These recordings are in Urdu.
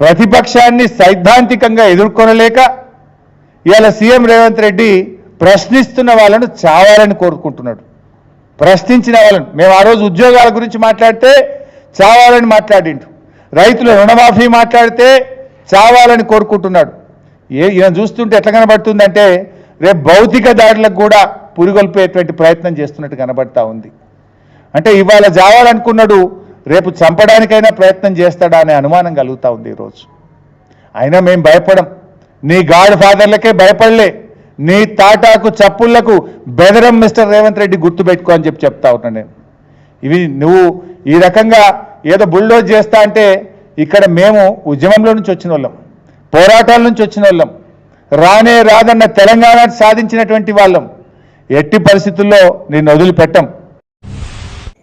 ప్రతిపక్షాన్ని సైద్ధాంతికంగా ఎదుర్కొనలేక ఇవాళ సీఎం రేవంత్ రెడ్డి ప్రశ్నిస్తున్న వాళ్ళను చావాలని కోరుకుంటున్నాడు. ప్రశ్నించిన వాళ్ళను, మేము ఆ రోజు ఉద్యోగాల గురించి మాట్లాడితే చావాలని మాట్లాడిండు, రైతుల రుణమాఫీ మాట్లాడితే చావాలని కోరుకుంటున్నాడు. ఈయన చూస్తుంటే ఎట్లా కనబడుతుందంటే రేపు భౌతిక దాడులకు కూడా పురిగొల్పేటువంటి ప్రయత్నం చేస్తున్నట్టు కనబడతా ఉంది. అంటే ఇవాళ చావాలనుకున్నాడు, రేపు చంపడానికైనా ప్రయత్నం చేస్తాడా అనే అనుమానం కలుగుతూ ఉంది ఈరోజు. అయినా మేము భయపడం, నీ గాడ్ ఫాదర్లకే భయపడలే, నీ తాటాకు చప్పుళ్లకు బెదరం మిస్టర్ రేవంత్ రెడ్డి గుర్తుపెట్టుకో అని చెప్తా ఉన్నాను నేను. ఇవి నువ్వు ఈ రకంగా ఏదో బుల్డోజ్ చేస్తా అంటే ఇక్కడ మేము ఉద్యమంలో నుంచి వచ్చిన వాళ్ళం, పోరాటాల నుంచి వచ్చిన వాళ్ళం, రానే రాదన్న తెలంగాణ సాధించినటువంటి వాళ్ళం. ఎట్టి పరిస్థితుల్లో నిన్ను వదిలిపెట్టం.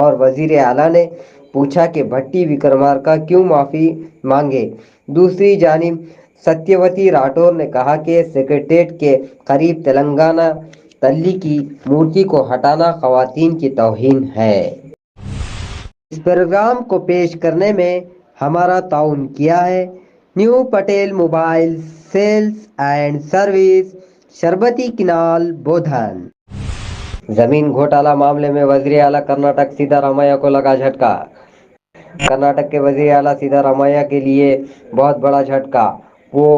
اور وزیر اعلیٰ نے پوچھا کہ بھٹی وکرمارکا کیوں معافی مانگے۔ دوسری جانب ستیوتی راٹھور نے کہا کہ سکریٹریٹ کے قریب تلنگانہ تلی کی مورتی کو ہٹانا خواتین کی توہین ہے۔ اس پروگرام کو پیش کرنے میں ہمارا تعاون کیا ہے new Patel mobile sales and service, Sharbati canal, Bodhan. زمین گھوٹالہ معاملے میں وزیر اعلیٰ کرناٹک سیدھا رامیا کو لگا جھٹکا۔ کرناٹک کے وزیر اعلیٰ سیدھا رامیا کے لیے بہت بڑا جھٹکا۔ وہ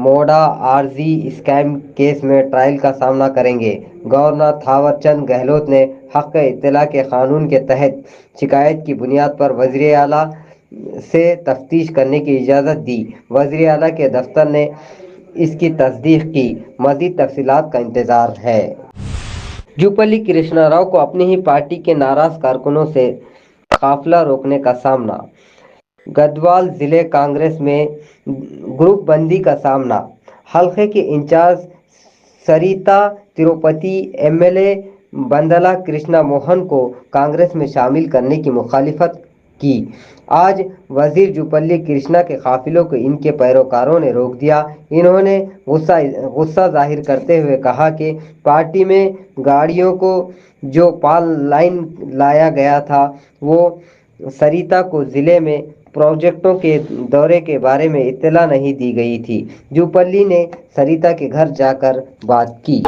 موڈا عارضی اسکیم کیس میں ٹرائل کا سامنا کریں گے۔ گورنر تھاور چند گہلوت نے حق اطلاع کے قانون کے تحت شکایت کی بنیاد پر وزیر اعلیٰ سے تفتیش کرنے کی اجازت دی۔ وزیر اعلیٰ کے دفتر نے اس کی تصدیق کی۔ مزید تفصیلات کا انتظار ہے۔ جوپلی کرشنا راؤ کو اپنی ہی پارٹی کے ناراض کارکنوں سے قافلہ روکنے کا سامنا۔ گدوال ضلع کانگریس میں گروپ بندی کا سامنا۔ حلقے کے incharge Sarita Tirupati M L A Bandla Krishna Mohan کو کانگریس میں شامل کرنے کی مخالفت کی۔ آج وزیر جوپلی کرشنا کے قافلوں کو ان کے پیروکاروں نے روک دیا۔ انہوں نے غصہ ظاہر کرتے ہوئے کہا کہ پارٹی میں گاڑیوں کو جو پال لائن لایا گیا تھا وہ سریتا کو ضلع میں پروجیکٹوں کے دورے کے بارے میں اطلاع نہیں دی گئی تھی۔ جوپلی نے سریتا کے گھر جا کر بات کی۔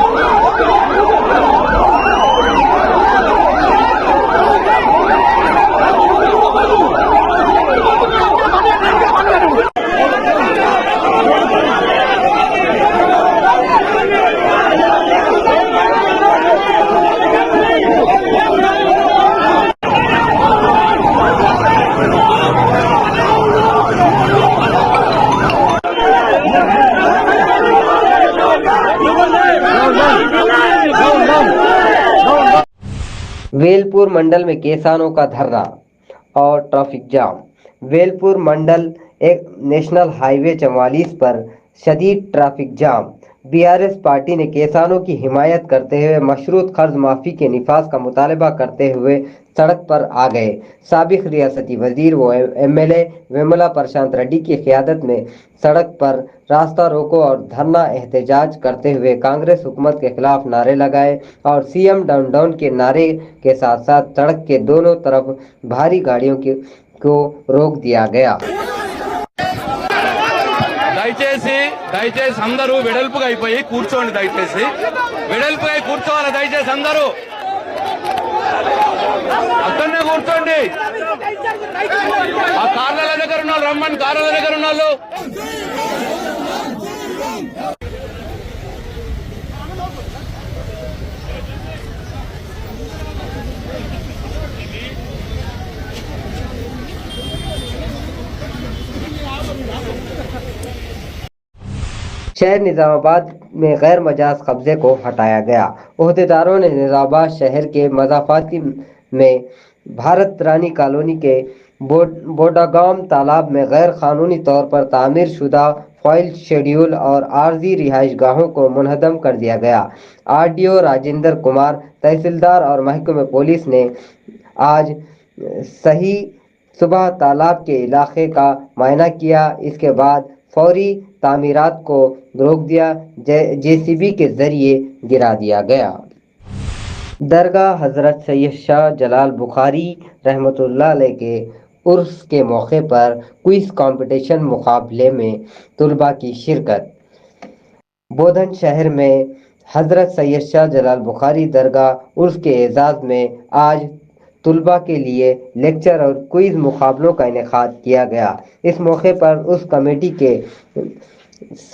ویلپور منڈل میں کسانوں کا دھرنا اور ٹریفک جام۔ ویلپور منڈل ایک نیشنل ہائی وے 44 پر شدید traffic jam. B R S party نے کسانوں کی حمایت کرتے ہوئے مشروط قرض معافی کے نفاذ کا مطالبہ کرتے ہوئے سڑک پر آ گئے۔ سابق ریاستی وزیر و M L A Vimala Prashant Reddy کی قیادت میں سڑک پر راستہ روکو اور دھرنا احتجاج کرتے ہوئے کانگریس حکومت کے خلاف نعرے لگائے اور سی ایم ڈاؤن ڈاؤن کے نعرے کے ساتھ ساتھ سڑک کے دونوں طرف بھاری گاڑیوں کو روک دیا گیا۔ దయచేసి అందరూ వెడల్పుగా అయిపోయి కూర్చోండి। దయచేసి వెడల్పుగా కూర్చోవాలి। దయచేసి అందరూ అక్కడనే కూర్చోండి। ఆ కార్ల దగ్గర ఉన్న వాళ్ళు రమ్మని, కార్ల దగ్గర ఉన్న వాళ్ళు شہر نظام آباد میں غیر مجاز قبضے کو ہٹایا گیا۔ عہدیداروں نے نظام آباد شہر کے مضافاتی میں بھارت رانی کالونی کے بوڈاگام تالاب میں غیر قانونی طور پر تعمیر شدہ فائل شیڈول اور عارضی رہائش گاہوں کو منہدم کر دیا گیا۔ R D O Rajender Kumar, tehsildar اور محکمہ پولیس نے آج صبح تالاب کے علاقے کا معائنہ کیا۔ اس کے بعد فوری تعمیرات کو روک دیا، جے سی بی کے ذریعے گرا دیا گیا۔ درگاہ حضرت سید شاہ جلال بخاری رحمۃ اللہ علیہ کے عرس کے موقع پر کوئز کمپٹیشن مقابلے میں طلباء کی شرکت۔ بودھن شہر میں حضرت سید شاہ جلال بخاری درگاہ عرس کے اعزاز میں آج طلباء کے لیے لیکچر اور کوئز مقابلوں کا انعقاد کیا گیا۔ اس موقع پر اس کمیٹی کے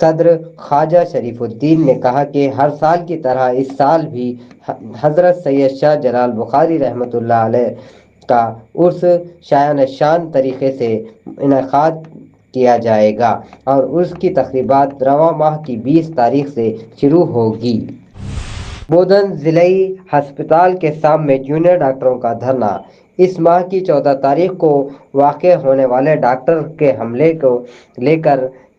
صدر خواجہ شریف الدین نے کہا کہ ہر سال کی طرح اس سال بھی حضرت سید شاہ جلال بخاری رحمۃ اللہ علیہ کا عرس شایان شان طریقے سے انعقاد کیا جائے گا اور عرس کی تقریبات رواں ماہ کی 20 تاریخ سے شروع ہوگی۔ بودھن ضلعی ہسپتال کے سامنے جونیئر ڈاکٹروں کا دھرنا۔ اس ماہ کی 14 تاریخ کو واقع ہونے والے ڈاکٹر کے حملے کو لے کر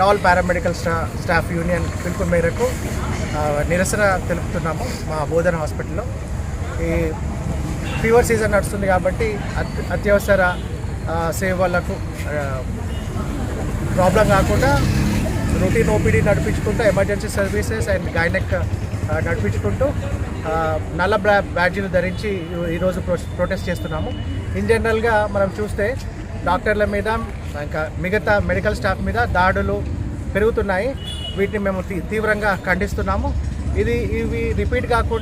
నాల్ పారామెడికల్ స్టాఫ్ యూనియన్ పిలుపు మేరకు నిరసన తెలుపుతున్నాము మా బోధన హాస్పిటల్లో. ఈ ఫీవర్ సీజన్ నడుస్తుంది కాబట్టి అత్యవసర సేవలకు ప్రాబ్లం కాకుండా రొటీన్ ఓపీడీ నడిపించుకుంటూ ఎమర్జెన్సీ సర్వీసెస్ అండ్ గైనెక్ నడిపించుకుంటూ నల్ల బ్యాడ్జీలు ధరించి ఈరోజు ప్రొటెస్ట్ చేస్తున్నాము. ఇన్ జనరల్గా మనం చూస్తే డాక్టర్ల మీద ఇంకా మిగతా మెడికల్ స్టాఫ్ మీద దాడులు పెరుగుతున్నాయి. వీటిని మేము తీవ్రంగా ఖండిస్తున్నాము. ఇవి రిపీట్ కాకుండా